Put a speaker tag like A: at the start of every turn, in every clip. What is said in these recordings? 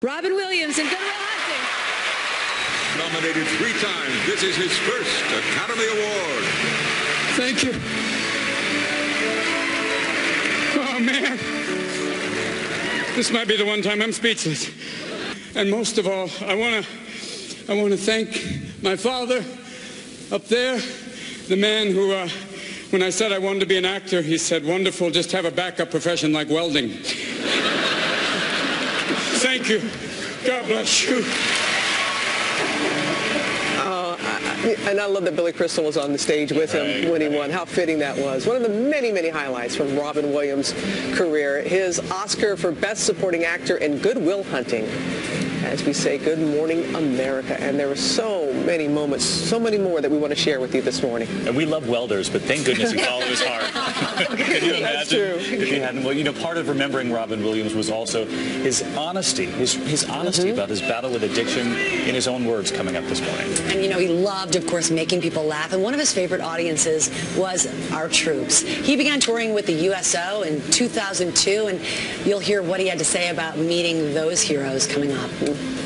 A: Robin Williams and Good Will Hunting.
B: Nominated 3 times, this is his first Academy Award.
C: Thank you. Oh, man. This might be the one time I'm speechless. And most of all, I want to thank my father up there, the man who, when I said I wanted to be an actor, he said, "Wonderful, just have a backup profession like welding." Thank you. God bless you.
D: And I love that Billy Crystal was on the stage with him when he won. How fitting that was. One of the many, many highlights from Robin Williams' career, his Oscar for Best Supporting Actor in Good Will Hunting. As we say, good morning, America. And there were so many moments, so many more that we want to share with you this morning.
E: And we love welders, but thank goodness he followed his heart. Can you imagine?
D: That's true.
E: If he hadn't? Well, you know, part of remembering Robin Williams was also his honesty, his honesty about his battle with addiction in his own words coming up this morning.
A: And, you know, he loved, of course, making people laugh. And one of his favorite audiences was our troops. He began touring with the USO in 2002, and you'll hear what he had to say about meeting those heroes coming up.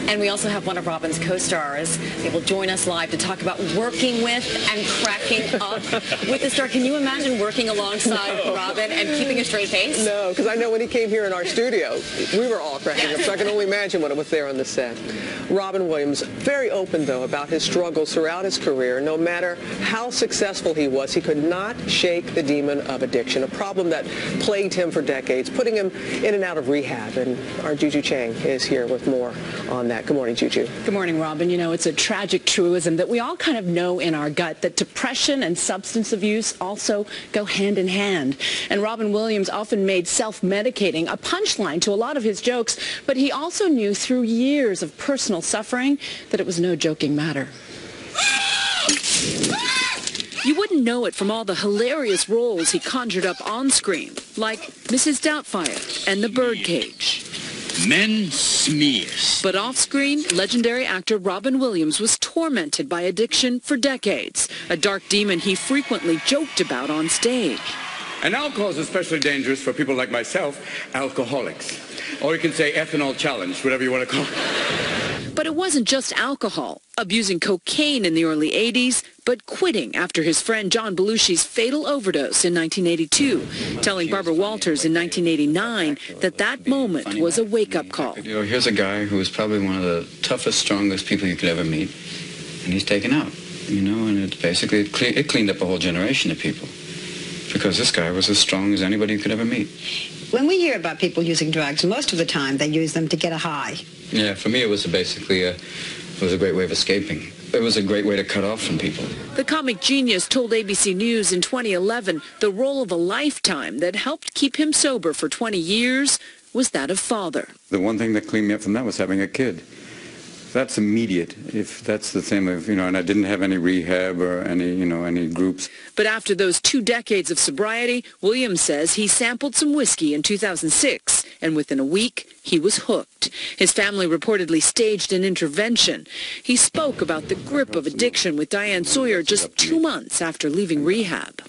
F: And we also have one of Robin's co-stars. They will join us live to talk about working with and cracking up with the star. Can you imagine working alongside Robin and keeping a straight face?
D: No, because I know when he came here in our studio, we were all cracking up, so I can only imagine what it was there on the set. Robin Williams, very open, though, about his struggles throughout his career. No matter how successful he was, he could not shake the demon of addiction, a problem that plagued him for decades, putting him in and out of rehab. And our Juju Chang is here with more on that. Good morning, Juju.
G: Good morning, Robin. You know, it's a tragic truism that we all kind of know in our gut that depression and substance abuse also go hand in hand. And Robin Williams often made self-medicating a punchline to a lot of his jokes, but he also knew through years of personal suffering that it was no joking matter. You wouldn't know it from all the hilarious roles he conjured up on screen, like Mrs. Doubtfire and The Birdcage.
H: Men smears.
G: But off-screen, legendary actor Robin Williams was tormented by addiction for decades, a dark demon he frequently joked about on stage.
C: And alcohol is especially dangerous for people like myself, alcoholics. Or you can say ethanol challenge, whatever you want to call it.
G: But it wasn't just alcohol, abusing cocaine in the early 80s, but quitting after his friend John Belushi's fatal overdose in 1982, telling Barbara Walters in 1989 that that moment was a wake-up call.
I: You know, here's a guy who was probably one of the toughest, strongest people you could ever meet, and he's taken out, you know, and it basically it cleaned up a whole generation of people, because this guy was as strong as anybody you could ever meet.
J: When we hear about people using drugs, most of the time they use them to get a high.
I: Yeah, for me it was basically it was a great way of escaping. It was a great way to cut off from people.
G: The comic genius told ABC News in 2011 the role of a lifetime that helped keep him sober for 20 years was that of father.
K: The one thing that cleaned me up from that was having a kid. That's immediate, if that's the same of, you know, and I didn't have any rehab or any, you know, any groups.
G: But after those 2 decades of sobriety, Williams says he sampled some whiskey in 2006, and within a week, he was hooked. His family reportedly staged an intervention. He spoke about the grip of addiction with Diane Sawyer just 2 months after leaving rehab.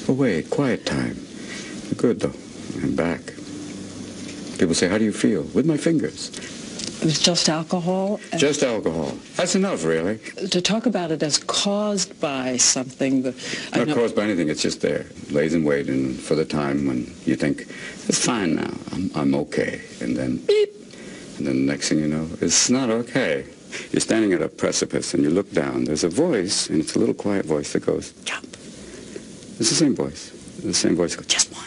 K: Oh, wait, quiet time. Good, though. I'm back. People say, how do you feel? With my fingers.
G: It was just alcohol?
K: Just alcohol. That's enough, really.
G: To talk about it as caused by something.
K: Not caused by anything. It's just there. Lays in wait and for the time when you think, it's fine now. I'm okay. And then beep. And then the next thing you know, it's not okay. You're standing at a precipice and you look down. There's a voice, and it's a little quiet voice that goes, jump. It's the same voice. The same voice goes, just one.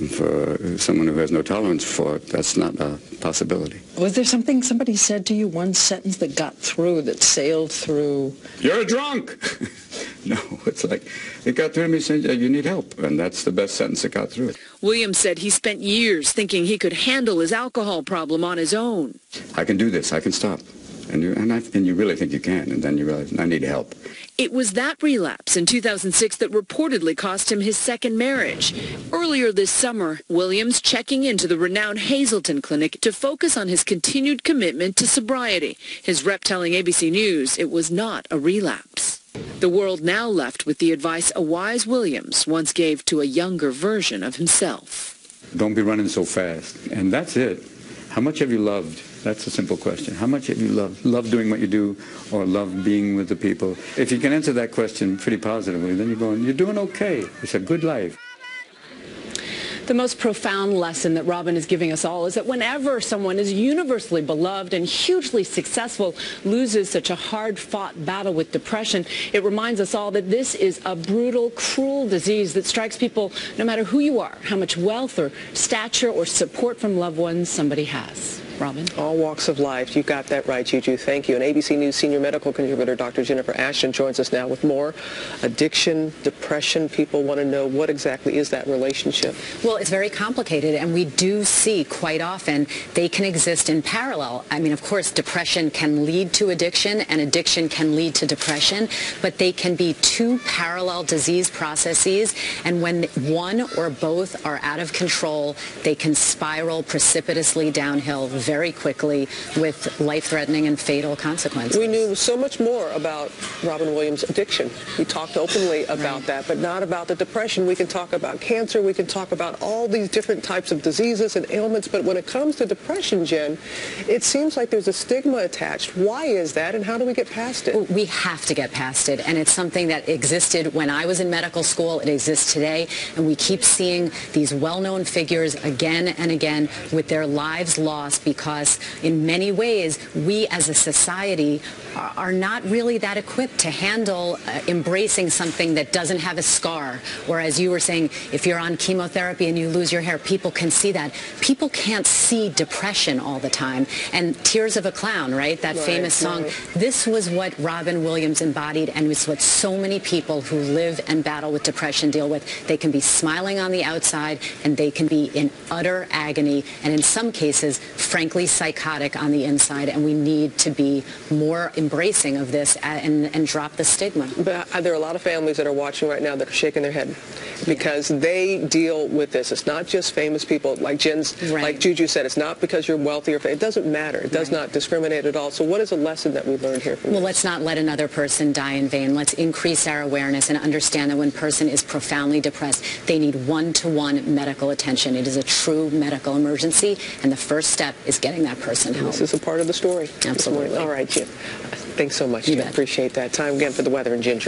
K: And for someone who has no tolerance for it, that's not a possibility.
G: Was there something somebody said to you, one sentence that got through, that sailed through?
K: You're a drunk! No, it's like, it got through to me saying, you need help. And that's the best sentence that got through it.
G: Williams said he spent years thinking he could handle his alcohol problem on his own.
K: I can do this. I can stop. And you really think you can, and then you realize, I need help.
G: It was that relapse in 2006 that reportedly cost him his second marriage. Earlier this summer, Williams checking into the renowned Hazelden Clinic to focus on his continued commitment to sobriety. His rep telling ABC News it was not a relapse. The world now left with the advice a wise Williams once gave to a younger version of himself.
K: Don't be running so fast. And that's it. How much have you loved? That's a simple question. How much have you loved doing what you do, or love being with the people? If you can answer that question pretty positively, then you're doing okay. It's a good life.
L: The most profound lesson that Robin is giving us all is that whenever someone is universally beloved and hugely successful loses such a hard-fought battle with depression, it reminds us all that this is a brutal, cruel disease that strikes people no matter who you are, how much wealth or stature or support from loved ones somebody has. Robin?
D: All walks of life. You got that right, Juju. Thank you. And ABC News senior medical contributor Dr. Jennifer Ashton joins us now with more. Addiction, depression, people want to know what exactly is that relationship?
A: Well, it's very complicated, and we do see quite often they can exist in parallel. I mean, of course, depression can lead to addiction, and addiction can lead to depression, but they can be two parallel disease processes, and when one or both are out of control, they can spiral precipitously downhill very quickly with life-threatening and fatal consequences.
D: We knew so much more about Robin Williams' addiction. We talked openly about that, but not about the depression. We can talk about cancer. We can talk about all these different types of diseases and ailments, but when it comes to depression, Jen, it seems like there's a stigma attached. Why is that, and how do we get past it?
A: We have to get past it, and it's something that existed when I was in medical school. It exists today, and we keep seeing these well-known figures again and again with their lives lost because in many ways we as a society are not really that equipped to handle embracing something that doesn't have a scar. Or as you were saying, if you're on chemotherapy and you lose your hair, people can see that. People can't see depression all the time. And Tears of a Clown, right? That famous song. Right. This was what Robin Williams embodied, and it's what so many people who live and battle with depression deal with. They can be smiling on the outside, and they can be in utter agony, and in some cases, frankly, psychotic on the inside, and we need to be more embracing of this and drop the stigma.
D: But there are a lot of families that are watching right now that are shaking their head because they deal with this. It's not just famous people like like Juju said. It's not because you're wealthy or it doesn't matter. It does not discriminate at all. So what is a lesson that we learned here from this?
A: Let's not let another person die in vain. Let's increase our awareness and understand that when a person is profoundly depressed, they need one-to-one medical attention. It is a true medical emergency, and the first step is getting that person help.
D: This is a part of the story.
A: Absolutely.
D: All right, Jim. Thanks so much, Jim. Appreciate that. Time again for the weather and Ginger.